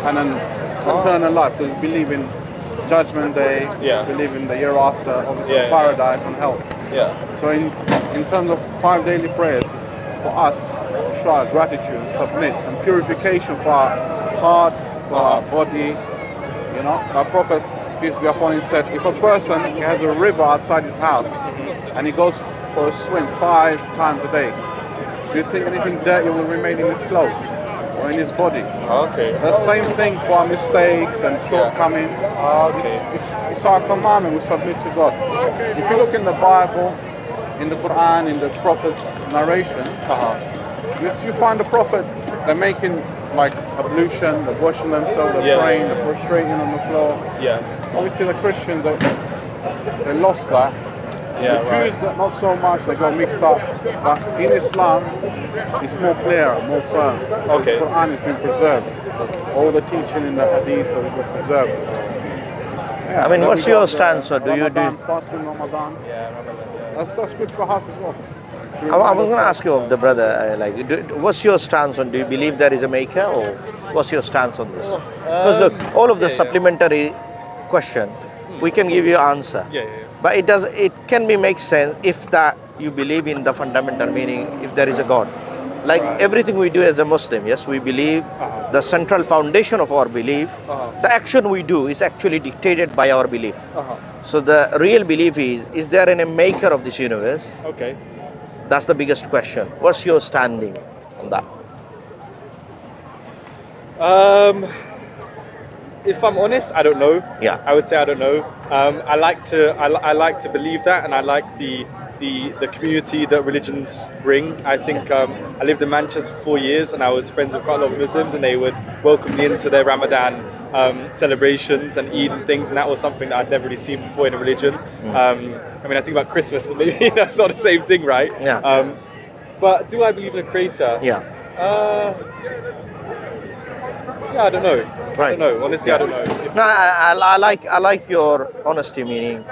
and then eternal life, because we believe in Judgment Day, believe in the year after, obviously paradise and hell. Yeah. So in terms of 5 daily prayers, it's for us to show our gratitude and submit, and purification for our hearts, for our body. You know, our Prophet, peace be upon him, said, if a person has a river outside his house and he goes for a swim 5 times a day, do you think anything dirty will remain in his clothes or in his body? Okay. The same thing for our mistakes and shortcomings. It's our commandment, we submit to God. If you look in the Bible, in the Quran, in the Prophet's narration, you find the Prophet, they're making like ablution, they're washing themselves, they're praying, they're prostrating on the floor. Obviously the Christians, they lost that. The Jews, not so much, they got mixed up. But in Islam, it's more clear, more firm. The Quran has been preserved. All the teaching in the Hadith has been preserved. So, I mean, what's your stance, or do you do? Fasting Ramadan. That's good for us as well. I was going to ask you, the brother, what's your stance on? Do you believe there is a maker, or what's your stance on this? Because look, all of the supplementary question, we can give you answer. But it can be make sense if that you believe in the fundamental meaning, if there is a God. Like everything we do as a Muslim, yes, we believe the central foundation of our belief, the action we do is actually dictated by our belief. So the real belief is there a maker of this universe? Okay. That's the biggest question. What's your standing on that? If I'm honest, I don't know. Yeah. I would say I don't know. I like to believe that, and I like the community that religions bring. I think I lived in Manchester for 4 years, and I was friends with quite a lot of Muslims, and they would welcome me into their Ramadan celebrations and Eid and things, and that was something that I'd never really seen before in a religion. I mean, I think about Christmas, but maybe that's not the same thing, right? Yeah. But do I believe in a creator? Yeah. Yeah, I don't know. Right. I don't know. Honestly, I don't know. No, I like your honesty, meaning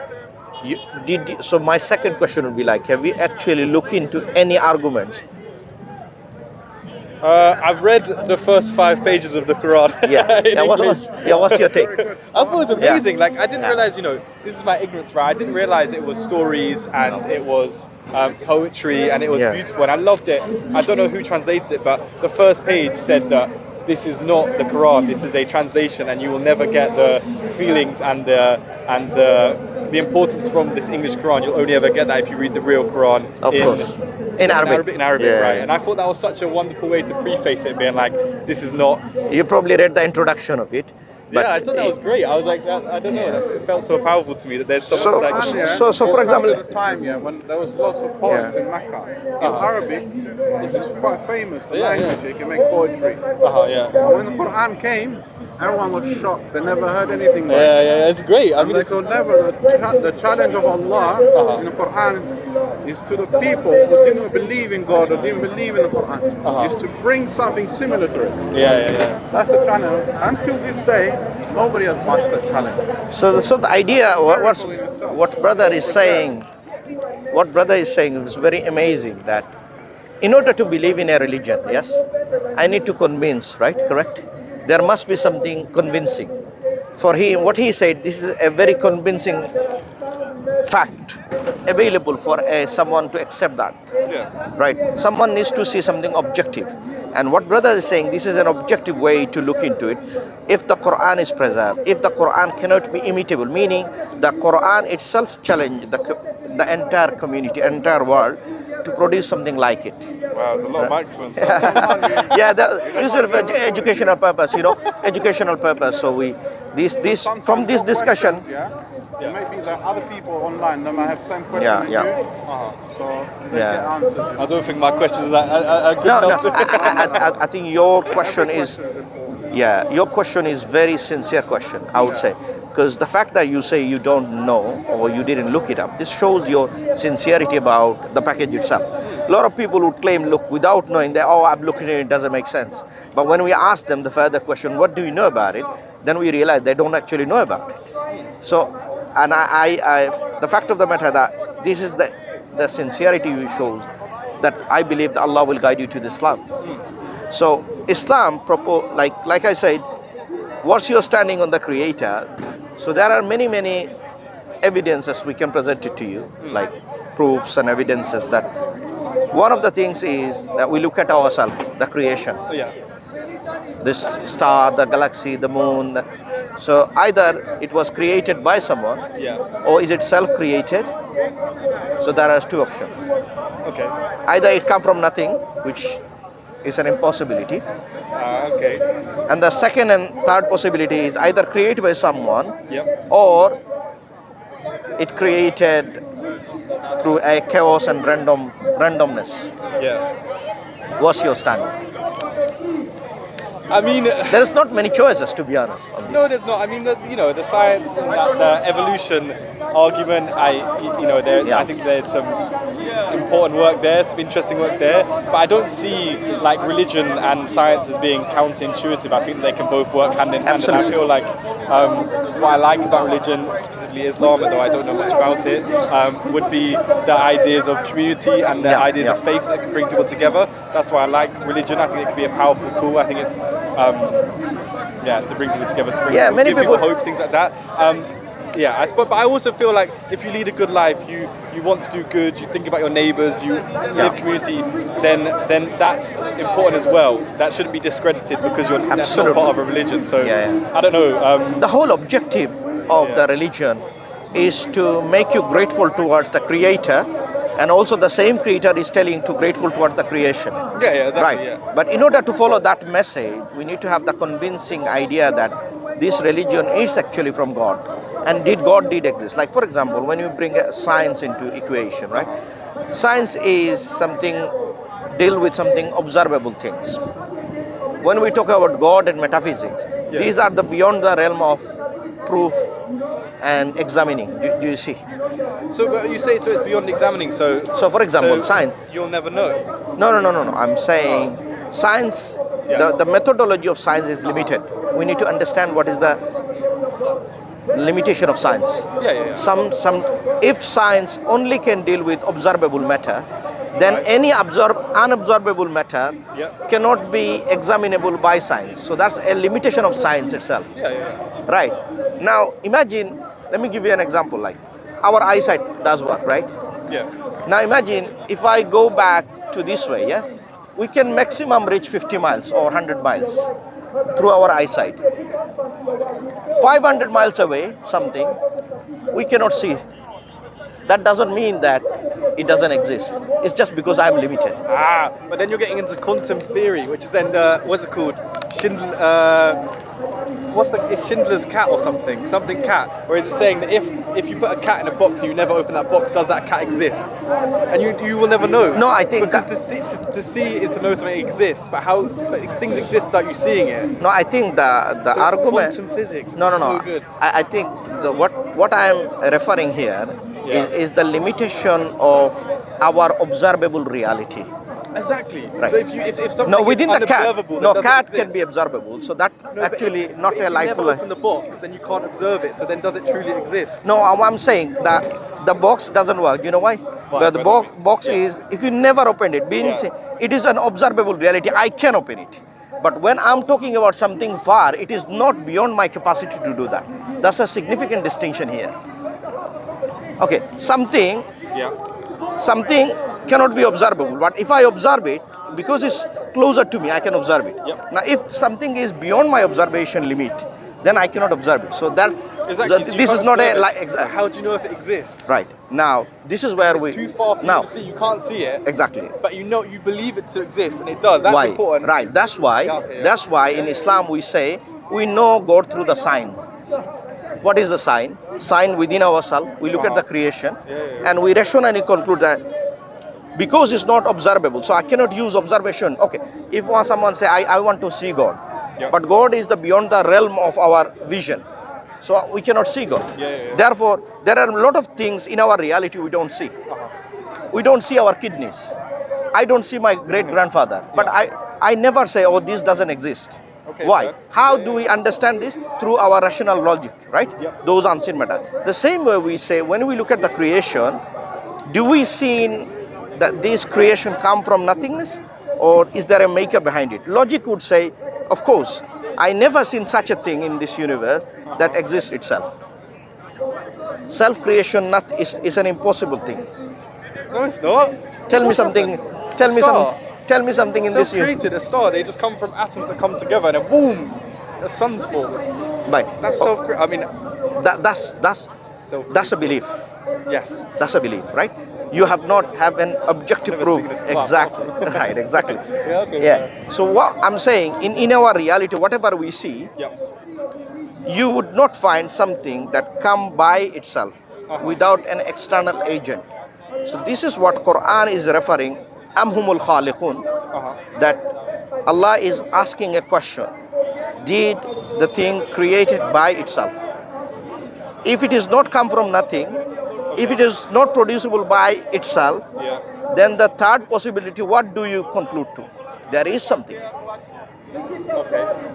so my second question would be like, have you actually looked into any arguments? I've read the first 5 pages of the Quran. What's your take? I thought it was amazing. Like, I didn't realize, this is my ignorance, right? I didn't realize it was stories and it was poetry and it was beautiful, and I loved it. I don't know who translated it, but the first page said that this is not the Quran, this is a translation, and you will never get the feelings and the importance from this English Quran. You'll only ever get that if you read the real Quran in Arabic, right? And I thought that was such a wonderful way to preface it, being like, this is not... You probably read the introduction of it. But I thought that was great. I was like, I don't know, it felt so powerful to me that there's so much like... So for example... At the time, when there was lots of poets in Mecca, in Arabic, it's quite famous, the language, you can make poetry. And when the Quran came, everyone was shocked. They never heard anything like it. It's great. I mean, they could never... The challenge of Allah in the Quran is to the people who didn't believe in God or didn't believe in the Quran, is to bring something similar to it. That's the challenge. Until this day, nobody has matched that challenge. So the idea, what brother is saying is very amazing, that in order to believe in a religion, yes, I need to convince, right? Correct? There must be something convincing. For him, what he said, this is a very convincing fact available for someone to accept that. Right? Someone needs to see something objective. And what brother is saying, this is an objective way to look into it. If the Quran is preserved, if the Quran cannot be imitable, meaning the Quran itself challenged the entire community, entire world to produce something like it. Wow, there's a lot of microphones. This is for educational purpose, educational purpose. So from this discussion. There may be other people online that might have same question as you. So they get answers. I don't think my questions are that good enough. I think your question is, your question is very sincere question, I would say. Because the fact that you say you don't know or you didn't look it up, this shows your sincerity about the package itself. A lot of people would claim, look, without knowing that, I'm looking at it, it doesn't make sense. But when we ask them the further question, what do you know about it? Then we realize they don't actually know about it. So, and the fact of the matter that this is the sincerity you shows, that I believe that Allah will guide you to Islam. So Islam, like I said, what's your standing on the Creator? So there are many evidences we can present it to you, like proofs and evidences that one of the things is that we look at ourselves, the creation. Yeah. This star, the galaxy, the moon. So either it was created by someone, or is it self-created? So there are two options. Okay. Either it come from nothing, which is an impossibility. Okay. And the second and third possibility is either created by someone, or it created through a chaos and randomness. Yeah. What's your standing? I mean, there's not many choices, to be honest. On this. No, there's not. I mean, the science and the evolution argument. I think there's some important work there, some interesting work there. But I don't see like religion and science as being counterintuitive. I think they can both work hand in hand. Absolutely. And I feel like what I like about religion, specifically Islam, although I don't know much about it, would be the ideas of community and the ideas of faith that can bring people together. That's why I like religion. I think it can be a powerful tool. I think it's to bring people together, to bring many give people hope, things like that. I suppose, but I also feel like if you lead a good life, you want to do good, you think about your neighbours, you live community, then that's important as well. That shouldn't be discredited because that's not part of a religion. So I don't know. The whole objective of the religion is to make you grateful towards the Creator, and also the same Creator is telling to grateful towards the creation. Exactly. Right. Yeah. But in order to follow that message, we need to have the convincing idea that this religion is actually from God, and God did exist. Like for example, when you bring science into equation, right? Science is deal with something observable things. When we talk about God and metaphysics, these are beyond the realm of proof and examining. Do you see? So you say it's beyond examining. So for example, science. You'll never know. No. I'm saying science. The methodology of science is limited. We need to understand what is the limitation of science. If science only can deal with observable matter, then any unobservable matter cannot be examinable by science. So that's a limitation of science itself. Right. Now imagine, let me give you an example, like our eyesight does work, right? Now imagine if I go back to this way, we can maximum reach 50 miles or 100 miles through our eyesight. 500 miles away, something we cannot see. That doesn't mean that it doesn't exist. It's just because I'm limited. But then you're getting into quantum theory, which is then what's it called? It's Schindler's cat or something cat, where is it saying that if you put a cat in a box and you never open that box, does that cat exist? And you will never know. No, I think because to see is to know something exists, but things exist without you seeing it. No, I think the argument. Quantum physics. No. So good. I think what I am referring here is the limitation of our observable reality. Exactly. Right. So if something within is the cat, cat exist. can be observable. So that actually not but a if life. you never open the box, then you can't observe it. So then does it truly exist? No, I'm saying that the box doesn't work. You know why? But the box is, if you never opened it, it is an observable reality. I can open it. But when I'm talking about something far, it is not beyond my capacity to do that. That's a significant distinction here. Okay, something cannot be observable, but if I observe it, because it's closer to me, I can observe it. Now, if something is beyond my observation limit, then I cannot observe it. So this is not a How do you know if it exists? Right. Now, this is where it's too far for you to see. You can't see it. Exactly. But you believe it to exist, and it does. That's why? important. Right. That's why in Islam we say we know God through the sign. What is the sign? Sign within ourselves. We look at the creation, and we rationally conclude that because it's not observable, so I cannot use observation. Okay, if someone say I want to see God, but God is beyond the realm of our vision, so we cannot see God. Therefore, there are a lot of things in our reality we don't see. We don't see our kidneys. I don't see my great-grandfather, but I never say, oh, this doesn't exist. Okay, why? How do we understand this? Through our rational logic, right? Those unseen matter. The same way we say, when we look at the creation, do we see that this creation come from nothingness, or is there a maker behind it? Logic would say, of course, I never seen such a thing in this universe that exists itself. Self-creation is an impossible thing. No, it's not. Tell me something. Tell me some. Tell me something in this universe. Self-created, a star. They just come from atoms that come together, and then boom, the sun's formed. That's self-created. I mean, that's a belief. Yes. That's a belief, right? You have not have an objective proof. Exactly. Right. Exactly. Yeah. Okay. Yeah. So what I'm saying, in our reality, whatever we see, you would not find something that come by itself without an external agent. So this is what Quran is referring. Amhumul khaliqun. That Allah is asking a question. Did the thing created by itself? If it is not come from nothing, if it is not producible by itself, then the third possibility, what do you conclude to? There is something.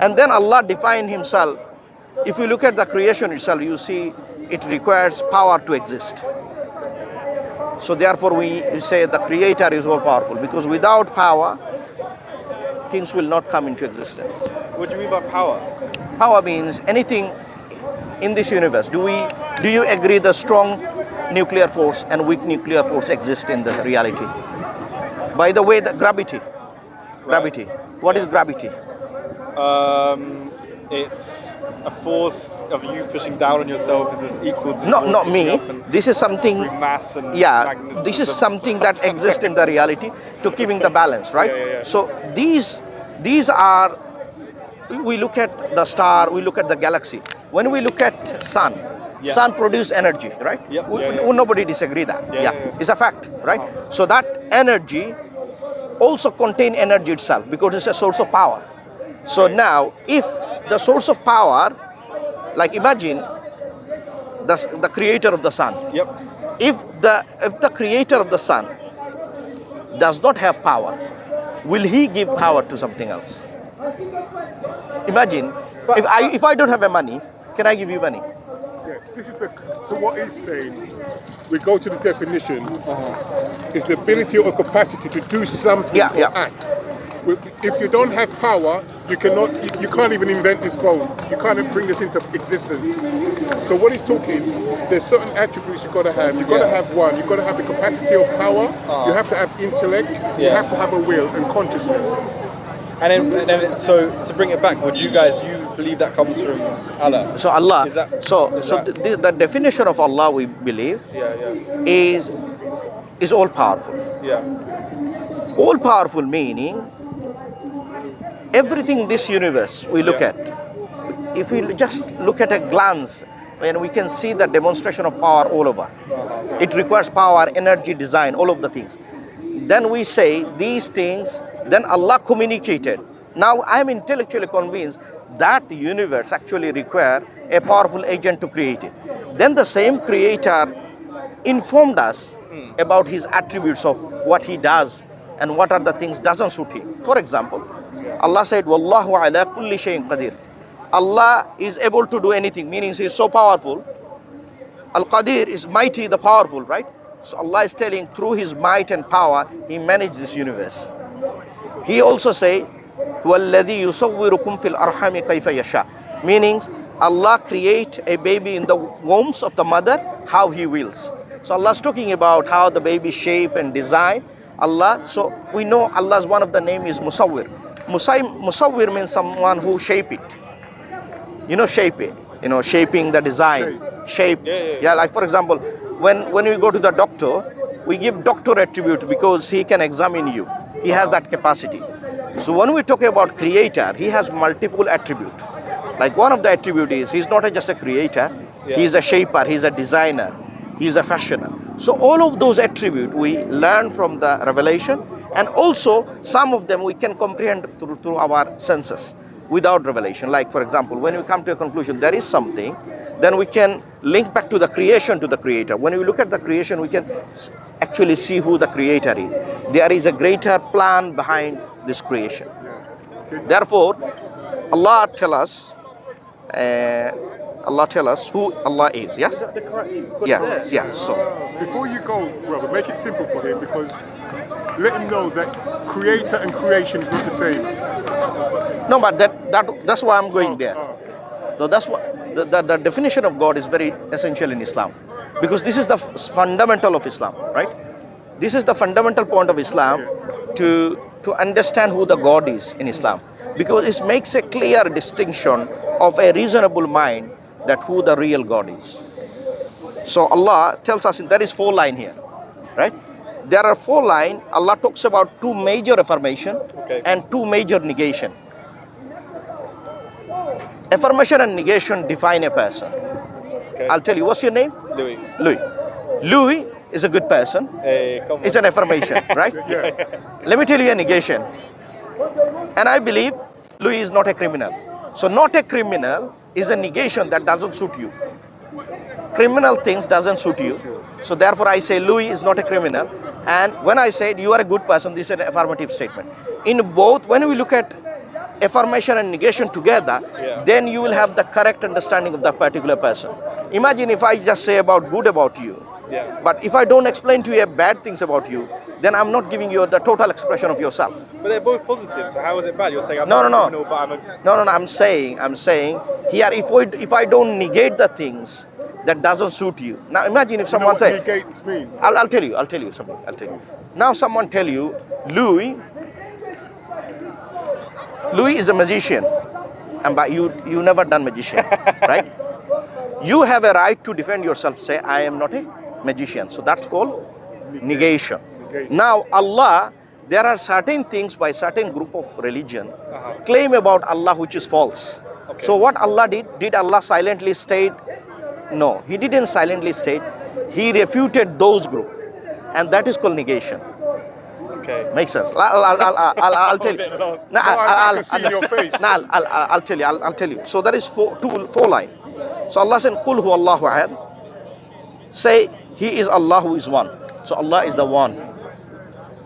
And then Allah defined himself. If you look at the creation itself, you see it requires power to exist. So therefore we say the creator is all powerful, because without power, things will not come into existence. What do you mean by power? Power means anything in this universe. Do you agree the strong nuclear force and weak nuclear force exist in the reality? By the way, the gravity. Gravity. What is gravity? It's a force of you pushing down on yourself is equal to not me. This is something. Mass and this is something that exists in the reality to keeping the balance, right? So these are. We look at the star. We look at the galaxy. When we look at sun. Sun produce energy, right? Nobody disagree that. It's a fact, right? So that energy also contain energy itself, because it's a source of power. So now, if the source of power, like imagine the creator of the sun. If the creator of the sun does not have power, will he give power to something else? Imagine, if I don't have a money, can I give you money? This is so what he's saying, we go to the definition, is the ability or capacity to do something or act. If you don't have power, you can't even invent this phone. You can't bring this into existence. So what he's talking, there's certain attributes you've got to have. You've got to have one. You've got to have the capacity of power. You have to have intellect. You have to have a will and consciousness. And then, so to bring it back, would you believe that comes from Allah? So Allah. The definition of Allah, we believe, is all powerful. All powerful meaning everything in this universe we look at. If we just look at a glance, and we can see the demonstration of power all over. It requires power, energy, design, all of the things. Then we say these things. Then Allah communicated. Now I am intellectually convinced that the universe actually requires a powerful agent to create it. Then the same creator informed us about his attributes of what he does and what are the things doesn't suit him. For example, Allah said, Wallahu ala kulli shayin qadir. Allah is able to do anything, meaning he is so powerful. Al-Qadir is mighty, the powerful, right? So Allah is telling through his might and power, he managed this universe. He also say, وَالَّذِي يُصَوِّرُكُمْ فِي الْأَرْحَامِ كَيْفَ يَشَاءُ. Meaning, Allah create a baby in the wombs of the mother how he wills. So Allah is talking about how the baby shape and design. Allah, so we know Allah's one of the name is Musawwir. Musawwir means someone who shape it. You know, shape it. You know, shaping the design. Shape. Yeah, like for example, when we go to the doctor, we give doctor attribute because he can examine you. He has that capacity. So when we talk about creator, he has multiple attributes. Like one of the attributes is he's not just a creator, he's a shaper, he's a designer, he's a fashioner. So all of those attributes we learn from the revelation, and also some of them we can comprehend through our senses without revelation. Like for example, when we come to a conclusion there is something, then we can link back to the creation, to the creator. When we look at the creation, we can actually see who the creator is. There is a greater plan behind this creation. Therefore, Allah tell us who Allah is. Yes? Is that the correct? Yeah. So before you go, brother, make it simple for him, because let him know that creator and creation is not the same. No, but that's why I'm going there. So that's what the definition of God is very essential in Islam, because this is the fundamental of Islam, right? This is the fundamental point of Islam to understand who the God is in Islam, because it makes a clear distinction of a reasonable mind that who the real God is. So Allah tells us there is 4 lines here, right? There are 4 lines. Allah talks about 2 major affirmation and 2 major negation. Affirmation and negation define a person. I'll tell you. What's your name? Louis. Louis. Louis is a good person. Hey, come on. It's an affirmation, right? Let me tell you a negation. And I believe Louis is not a criminal. So not a criminal is a negation that doesn't suit you. Criminal things doesn't suit you. So therefore I say Louis is not a criminal. And when I say you are a good person, this is an affirmative statement. In both, when we look at affirmation and negation together, then you will have the correct understanding of that particular person. Imagine if I just say about good about you, but if I don't explain to you bad things about you, then I'm not giving you the total expression of yourself. But they're both positive, so how is it bad? You're saying I'm No. not a criminal, but I'm a... No, I'm saying here, if I don't negate the things that doesn't suit you. Now imagine if someone says, negates mean? I'll tell you something. Now someone tell you, Louis is a magician, and but you never done magician, right? You have a right to defend yourself. Say I am not a magician. So that's called negation. Now Allah, there are certain things by certain group of religion claim about Allah which is false. So what Allah did Allah silently state? No, He didn't silently state. He refuted those group, and that is called negation. Makes sense. I'll tell you. I can see your face. I'll tell you. So there is 4 lines. So Allah said, "Qul huwa Allahu ahad." Say He is Allah who is one. So Allah is the one,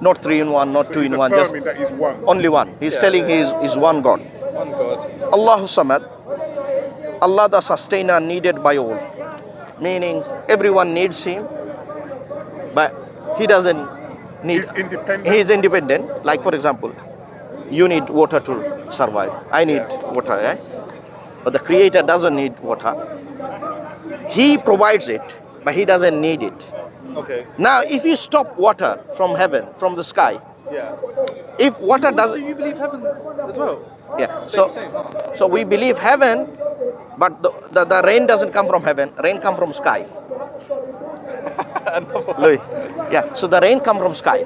not 3 in 1, not 2 in 1, just that he's one. only one. He's telling He is one God. One God. Allahu Samad. Allah the sustainer, needed by all. Meaning everyone needs Him, but He doesn't need. He's independent. He is independent. Like for example, you need water to survive. I need water, but the Creator doesn't need water. He provides it, but He doesn't need it. Now, if you stop water from heaven, from the sky, if water doesn't... So you believe heaven as well? Yeah. So we believe heaven, but the rain doesn't come from heaven. Rain come from sky. Louis. Yeah. So the rain come from sky.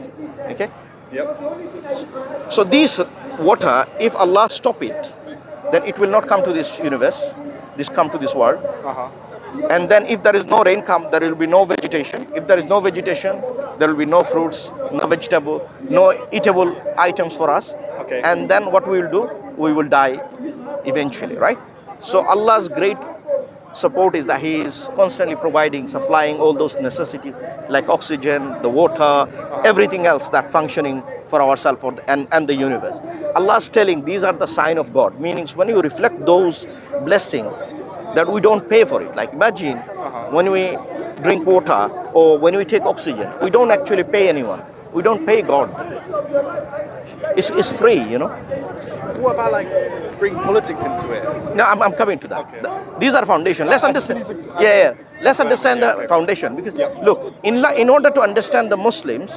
Okay. Yep. So this water, if Allah stop it, then it will not come to this universe. This come to this world. And then if there is no rain come, there will be no vegetation. If there is no vegetation, there will be no fruits, no vegetable, no eatable items for us. And then what we will do? We will die eventually, right? So Allah's great support is that He is constantly providing, supplying all those necessities like oxygen, the water, everything else that functioning for ourselves and the universe. Allah is telling these are the sign of God. Meaning when you reflect those blessings, that we don't pay for it. Like imagine when we drink water or when we take oxygen, we don't actually pay anyone. We don't pay God. It's free, you know. What about like bring politics into it? No, I'm coming to that. These are foundation. Let's understand. Let's understand the foundation, because look, in order to understand the Muslims,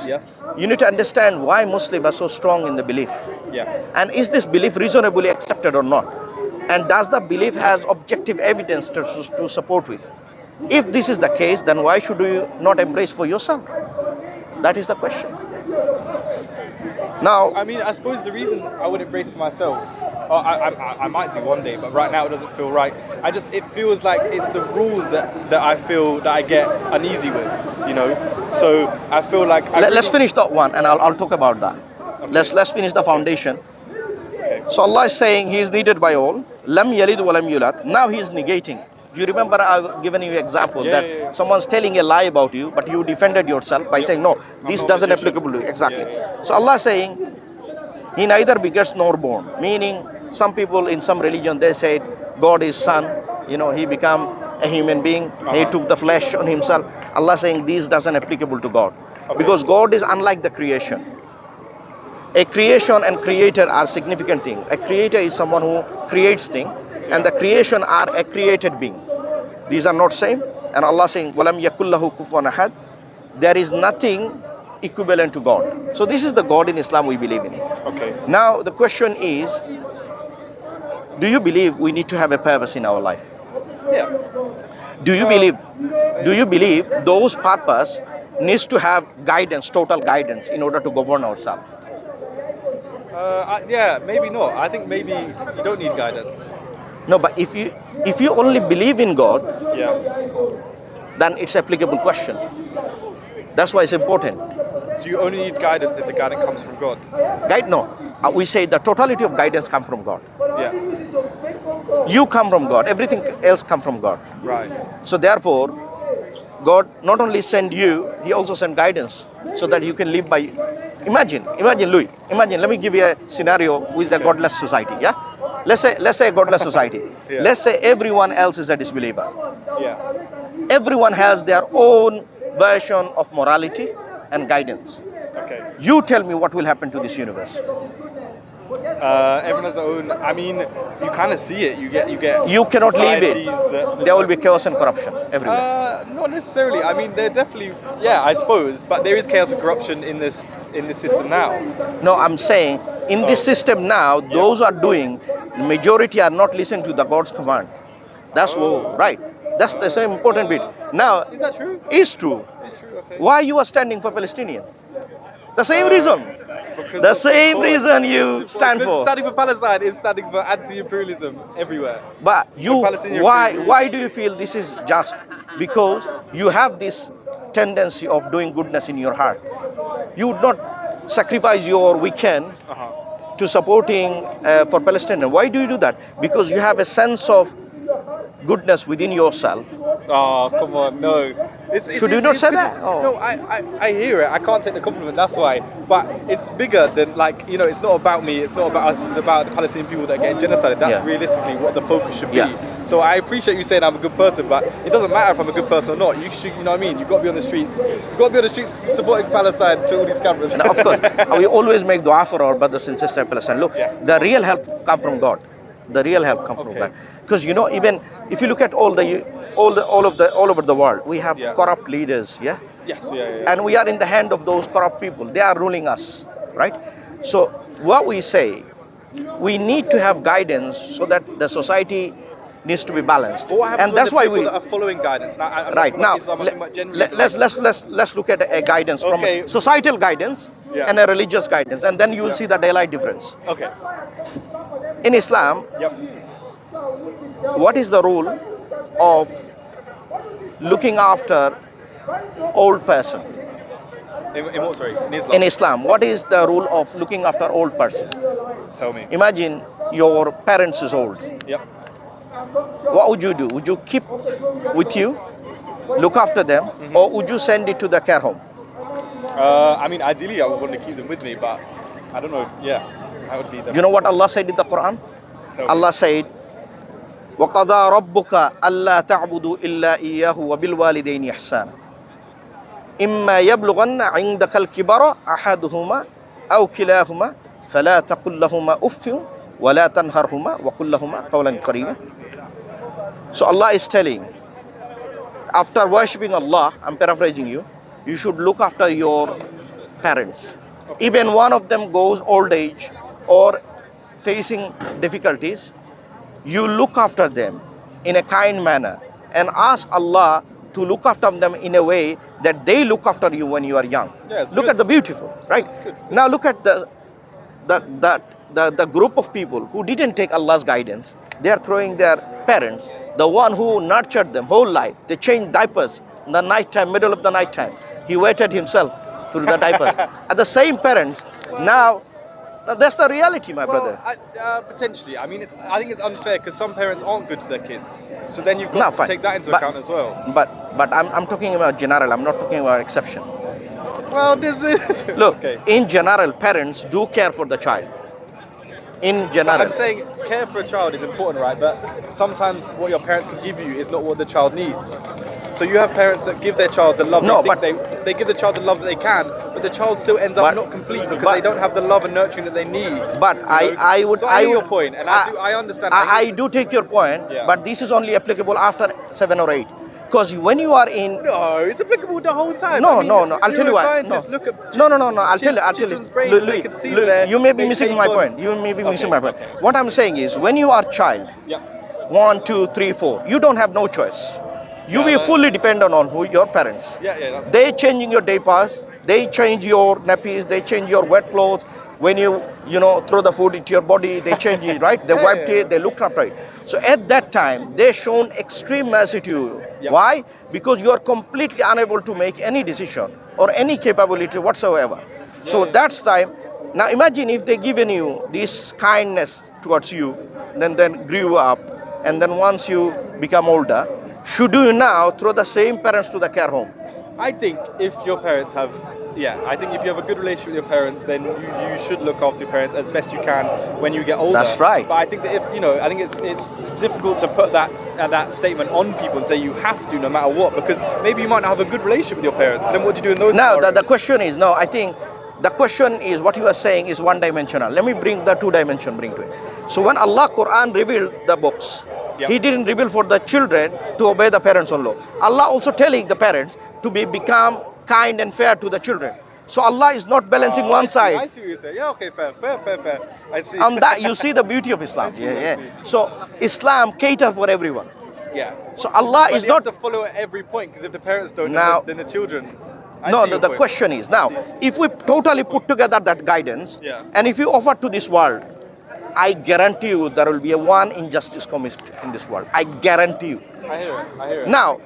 you need to understand why Muslims are so strong in the belief. And is this belief reasonably accepted or not? And does the belief has objective evidence to support with? If this is the case, then why should you not embrace for yourself? That is the question. Now, I mean, I suppose the reason I would embrace for myself, I might do one day, but right now it doesn't feel right. It feels like it's the rules that I feel that I get uneasy with, you know. So I feel like let's finish that one, and I'll talk about that. Let's finish the foundation. So Allah is saying He is needed by all. Lam yalid wa lam yulad. Now He is negating. Do you remember I've given you an example that someone's telling a lie about you, but you defended yourself by saying, no, this doesn't applicable to you. Exactly. So Allah is saying He neither begets nor born. Meaning some people in some religion, they said God is son. You know, He became a human being. He took the flesh on Himself. Allah is saying this doesn't applicable to God. Because God is unlike the creation. A creation and creator are significant things. A creator is someone who creates things, and the creation are a created being. These are not same. And Allah saying, "Walam yakullahu kufuwan ahad." There is nothing equivalent to God. So this is the God in Islam we believe in. Okay. Now the question is, do you believe we need to have a purpose in our life? Yeah. Do you believe those purpose needs to have guidance, total guidance, in order to govern ourselves? Yeah, maybe not. I think maybe you don't need guidance. No, but if you only believe in God, Yeah. then it's applicable question. That's why it's important. So you only need guidance if the guidance comes from God. Guide, no. We say the totality of guidance come from God. Yeah. You come from God. Everything else come from God. Right. So therefore, God not only send you, He also send guidance so that you can live by. Imagine, Louis. Imagine. Let me give you a scenario with a godless society. Yeah. Let's say a godless society. Yeah. Let's say everyone else is a disbeliever. Yeah. Everyone has their own version of morality and guidance. Okay. You tell me what will happen to this universe. Everyone has their own. I mean, you kind of see it. You get. You cannot leave it. That, There will be chaos and corruption everywhere. Not necessarily. I mean, they're definitely. Yeah, I suppose. But there is chaos and corruption in this system now. No, I'm saying in this system now, those are doing, majority are not listening to the God's command. That's right. That's the same important bit. Now, Is that true? it's true. It's true. Okay. Why you are standing for Palestinian? The same reason. Because The of same support. reason you stand Because for. standing for Palestine is standing for anti-imperialism everywhere. But you, Palestinian people. why do you feel this is just? Because you have this tendency of doing goodness in your heart. You would not sacrifice your weekend to supporting for Palestinians. Why do you do that? Because you have a sense of goodness within yourself. Oh, come on, no. Should you not say that? No, I hear it. I can't take the compliment, that's why. But it's bigger than, like, you know, it's not about me, it's not about us, it's about the Palestinian people that are getting genocided. That's realistically what the focus should be. Yeah. So I appreciate you saying I'm a good person, but it doesn't matter if I'm a good person or not. You should, you know what I mean? You've got to be on the streets. You've got to be on the streets supporting Palestine to all these cameras. And of course, we always make dua for our brothers and sisters in Palestine. Look, the real help come from God. The real help come from God. Because you know, even if you look at all over the world, we have corrupt leaders, Yes, and we are in the hand of those corrupt people. They are ruling us, right? So what we say, we need to have guidance so that the society needs to be balanced, and that's why we are following guidance. Now, right now. Let's look at a guidance from a societal guidance and a religious guidance, and then you will see the daylight difference. Okay. In Islam, what is the role of looking after old person? In what, sorry? In Islam? In Islam, what is the role of looking after old person? Tell me. Imagine your parents is old. Yep. What would you do? Would you keep with you, look after them, or would you send it to the care home? I mean, ideally, I would want to keep them with me, but I don't know. That would be the. You know what Allah said in the Quran? Allah said, وَقَضَى رَبُّكَ أَلَّا تَعْبُدُوا إِلَّا إِيَّاهُ وَبِالْوَالِدَيْنِ إِحْسَانًا إِمَّا يَبْلُغَنَّ عِنْدَكَ الْكِبَرَ أَحَدُهُمَا أَوْ كِلَاهُمَا فَلَا تَقُلْ لَهُمَا أُفٍّ وَلَا تَنْهَرْهُمَا وَقُلْ لَهُمَا قَوْلًا كَرِيمًا. So Allah is telling, after worshipping Allah, I'm paraphrasing you, you should look after your parents. Even one of them goes old age or facing difficulties, you look after them in a kind manner and ask Allah to look after them in a way that they look after you when you are young. Look at the beautiful, right? Now look at the group of people who didn't take Allah's guidance. They are throwing their parents, the one who nurtured them whole life. They changed diapers in the night time, middle of the night time. He wetted himself through the diapers. At the same parents, now that's the reality, my brother. Potentially. I mean, I think it's unfair because some parents aren't good to their kids. So then you've got to take that into account as well. But I'm talking about general. I'm not talking about exception. Well, this is... Look, in general, parents do care for the child. in general. I'm saying care for a child is important, right? But sometimes what your parents can give you is not what the child needs. So you have parents that give their child the love they give the child the love that they can, but the child still ends up not complete because they don't have the love and nurturing that they need. But I would your point, and I understand. I do take your point, but this is only applicable after 7 or 8. Because when you are in... No, it's applicable the whole time. No, I'll tell you why. Look at no, I'll tell you. Louis, you may be missing my point. What I'm saying is, when you are child, 1, 2, 3, 4, you don't have no choice. You be fully dependent on your parents. They changing your diapers, they change your nappies, they change your wet clothes. When you throw the food into your body, they change it, right? They wiped it, they looked after it. So at that time, they shown extreme mercy to you. Why? Because you are completely unable to make any decision or any capability whatsoever. So that's time. Now imagine if they given you this kindness towards you, then grew up, and then once you become older, should you now throw the same parents to the care home? I think if your parents have, I think if you have a good relationship with your parents, then you should look after your parents as best you can when you get older. That's right. But I think that I think it's difficult to put that statement on people and say you have to no matter what, because maybe you might not have a good relationship with your parents. Then what do you do in those Now scenarios? the question is, I think the question is what you are saying is one dimensional. Let me bring the 2 dimension to it. So when Allah Quran revealed the books, He didn't reveal for the children to obey the parents only. Allah also telling the parents to become kind and fair to the children. So Allah is not balancing one side. I see what you're saying. Yeah, okay, fair. I see. That you see the beauty of Islam. So Islam caters for everyone. Yeah. So Allah but is you not have to follow at every point, because if the parents don't, then the children. The question is now, if we totally put together that guidance, and if you offer to this world, I guarantee you there will be one injustice committed in this world. I guarantee you. I hear it. Now,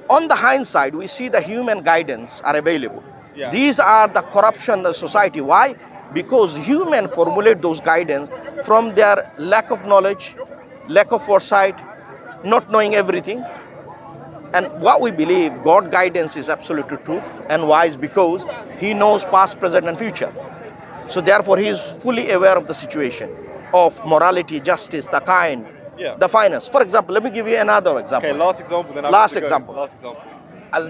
on the hindsight, we see the human guidance are available. These are the corruption of the society. Why? Because human formulate those guidance from their lack of knowledge, lack of foresight, not knowing everything. And what we believe, God guidance is absolutely true and wise, because He knows past, present and future. So therefore He is fully aware of the situation of morality, justice, the kind, the finance. For example, let me give you another example. Okay, last example. Then Last example.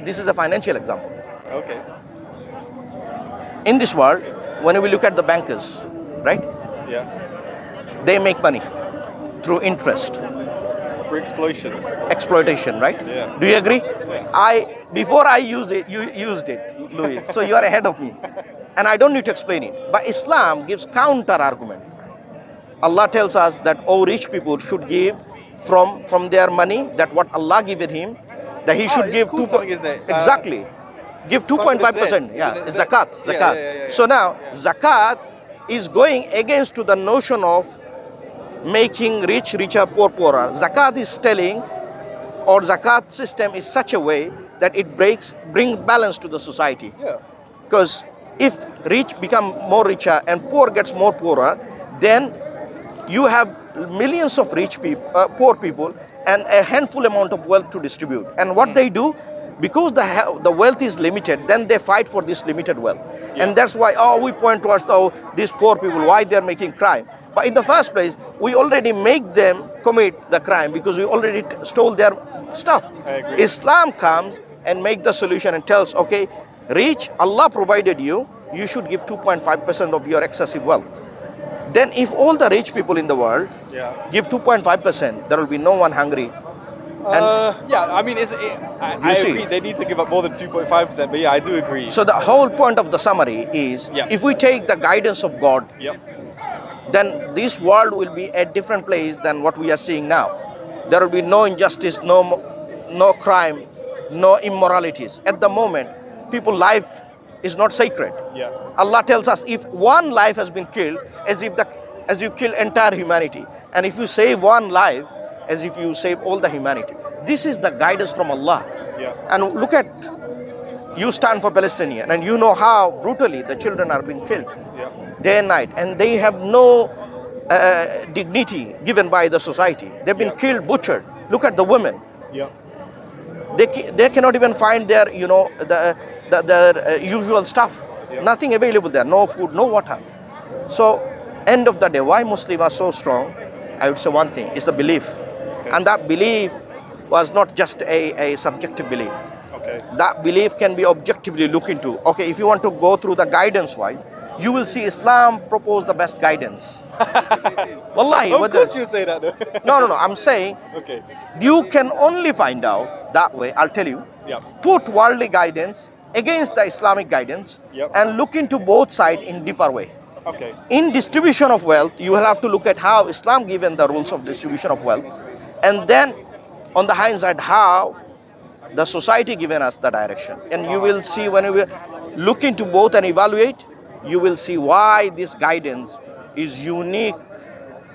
This is a financial example. Okay. In this world, when we look at the bankers, right? Yeah. They make money through interest. For Exploitation, right? Yeah. Do you agree? Yeah. Before I use it, you used it, Louis. So you are ahead of me. And I don't need to explain it. But Islam gives counter argument. Allah tells us that rich people should give from their money, that what Allah given him, that he should give exactly. Give 2.5%. It's zakat. So now zakat is going against to the notion of making rich richer, poor poorer. Zakat is telling, or zakat system is such a way that it brings balance to the society. Because if rich become more richer and poor gets more poorer, then you have millions of rich people, poor people, and a handful amount of wealth to distribute. And what they do, because the wealth is limited, then they fight for this limited wealth. And that's why we point towards these poor people, why they're making crime. But in the first place, we already make them commit the crime because we already stole their stuff. Islam comes and make the solution and tells, okay, rich, Allah provided you, you should give 2.5% of your excessive wealth. Then if all the rich people in the world give 2.5%, there will be no one hungry. I mean, I agree, they need to give up more than 2.5%, but I do agree. So the whole point of the summary is, if we take the guidance of God, then this world will be a different place than what we are seeing now. There will be no injustice, no crime, no immoralities. At the moment, people's life is not sacred. Allah tells us, if one life has been killed, as you kill entire humanity, and if you save one life, as if you save all the humanity. This is the guidance from Allah. And look at, you stand for Palestinian, and you know how brutally the children are being killed day and night, and they have no dignity given by the society. They've been killed, butchered. Look at the women. They cannot even find their, the usual stuff. Nothing available there. No food, no water. So End of the day, why Muslims are so strong, I would say one thing, is the belief. Okay. And that belief was not just a subjective belief. Okay. That belief can be objectively looked into. Okay, if you want to go through the guidance-wise, you will see Islam propose the best guidance. Wallahi, Of course you say that though. No, I'm saying Okay. you can only find out that way, I'll tell you. Yeah. Put worldly guidance against the Islamic guidance and look into both sides in deeper way. Okay. In distribution of wealth, you will have to look at how Islam given the rules of distribution of wealth, and then on the hindsight, how the society given us the direction. And you will see, when you look into both and evaluate, you will see why this guidance is unique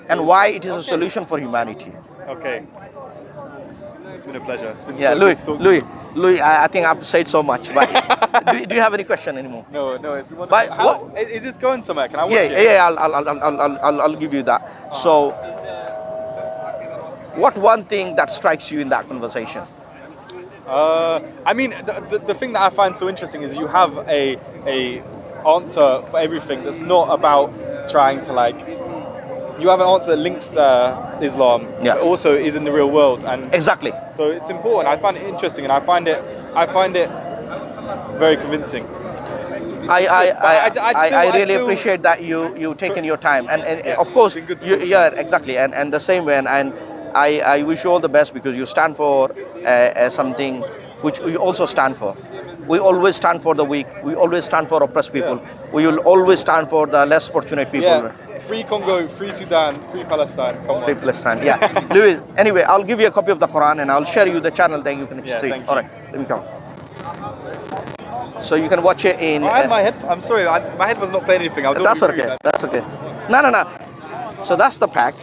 and why it is a solution for humanity. Okay. It's been a pleasure. It's been Yeah, so good to talk to you. Louis, I think I've said so much. But do you have any question anymore? No. If you want But is this going somewhere? Can I watch it? Yeah. I'll give you that. So, what one thing that strikes you in that conversation? I mean, the thing that I find so interesting is you have a answer for everything that's not about trying to like. You have an answer that links Islam, but also is in the real world, and exactly. So it's important. I find it interesting, and I find it very convincing. I really appreciate that you taken your time, and of course, exactly, and the same way, and I wish you all the best, because you stand for something which we also stand for. We always stand for the weak. We always stand for oppressed people. We will always stand for the less fortunate people. Yeah. Free Congo, free Sudan, free Palestine. Come on. Free Palestine, yeah. Louis, anyway, I'll give you a copy of the Quran and I'll share you the channel, then you can see. All right, let me come. So you can watch it in. I had my head. I'm sorry, my head was not playing anything. That's okay. That's okay. No. So that's the pack.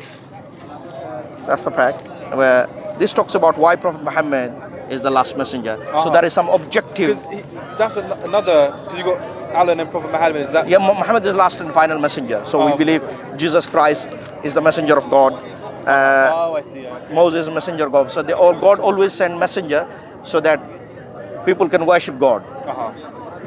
That's the pack where this talks about why Prophet Muhammad is the last messenger. So there is some objective. That's another. Because you got Allah and Prophet Muhammad. Is that? Yeah, Muhammad is last and final messenger. So we believe Jesus Christ is the messenger of God. I see. Yeah. Moses is messenger of God. So God always send messenger so that people can worship God.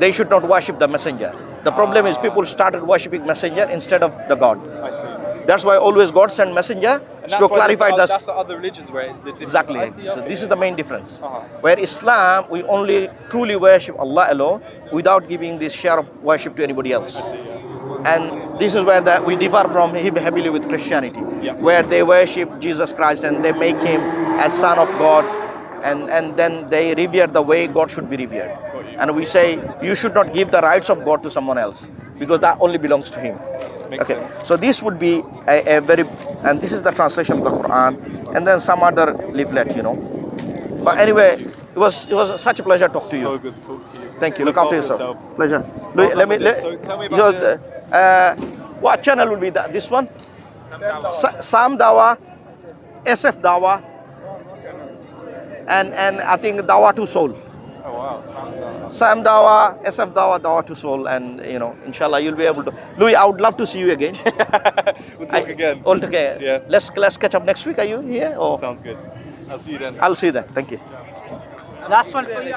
They should not worship the messenger. The problem is people started worshipping messenger instead of the God. I see. That's why always God send messenger to clarify that. That's the other religions where exactly. So this is the main difference. Where Islam, we only truly worship Allah alone without giving this share of worship to anybody else. I see, yeah. And this is where we differ from heavily with Christianity, where they worship Jesus Christ and they make him as Son of God, and then they revere the way God should be revered. And we say you should not give the rights of God to someone else, because that only belongs to him. Makes sense. So this would be a very, and this is the translation of the Quran, and then some other leaflet, But anyway, it was such a pleasure to talk to you. So good to talk to you. Thank you. Look after yourself. Pleasure. So tell me about what channel will be that? This one? Sam Dawah, SF Dawah, and I think Dawah to Soul. Oh wow, Sam Dawah, SF Dawah, Dawah to Soul, and inshallah you'll be able to. Louis, I would love to see you again. We'll talk again. All together. Yeah. Let's catch up next week. Are you here? Or? Sounds good. I'll see you then. I'll see you then. Thank you. Last one for you.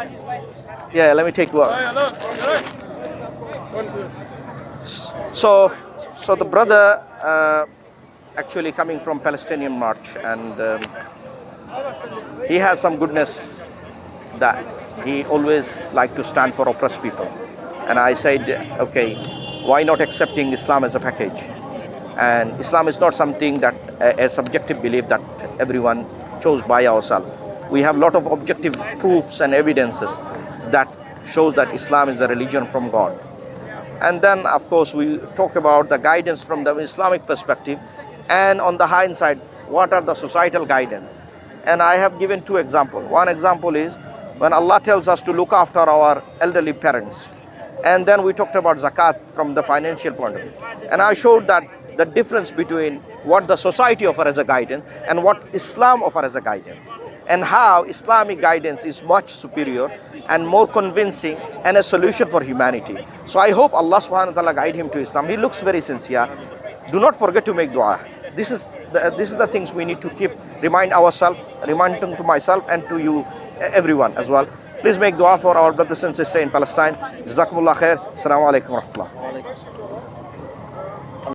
Yeah, let me take one. So the brother actually coming from Palestinian March, and he has some goodness that he always like to stand for oppressed people. And I said, okay, why not accepting Islam as a package? And Islam is not something that a subjective belief that everyone chose by ourselves. We have a lot of objective proofs and evidences that shows that Islam is a religion from God. And then, of course, we talk about the guidance from the Islamic perspective, and on the hindsight, what are the societal guidance? And I have given two examples. One example is when Allah tells us to look after our elderly parents. And then we talked about zakat from the financial point of view. And I showed that the difference between what the society offers as a guidance and what Islam offers as a guidance, and how Islamic guidance is much superior and more convincing and a solution for humanity. So I hope Allah subhanahu wa ta'ala guide him to Islam. He looks very sincere. Do not forget to make dua. This is the things we need to keep, remind ourselves, reminding to myself and to you, everyone as well. Please make dua for our brothers and sisters in Palestine. Jazakumullah khair. Assalamu alaikum wa rahmatullah.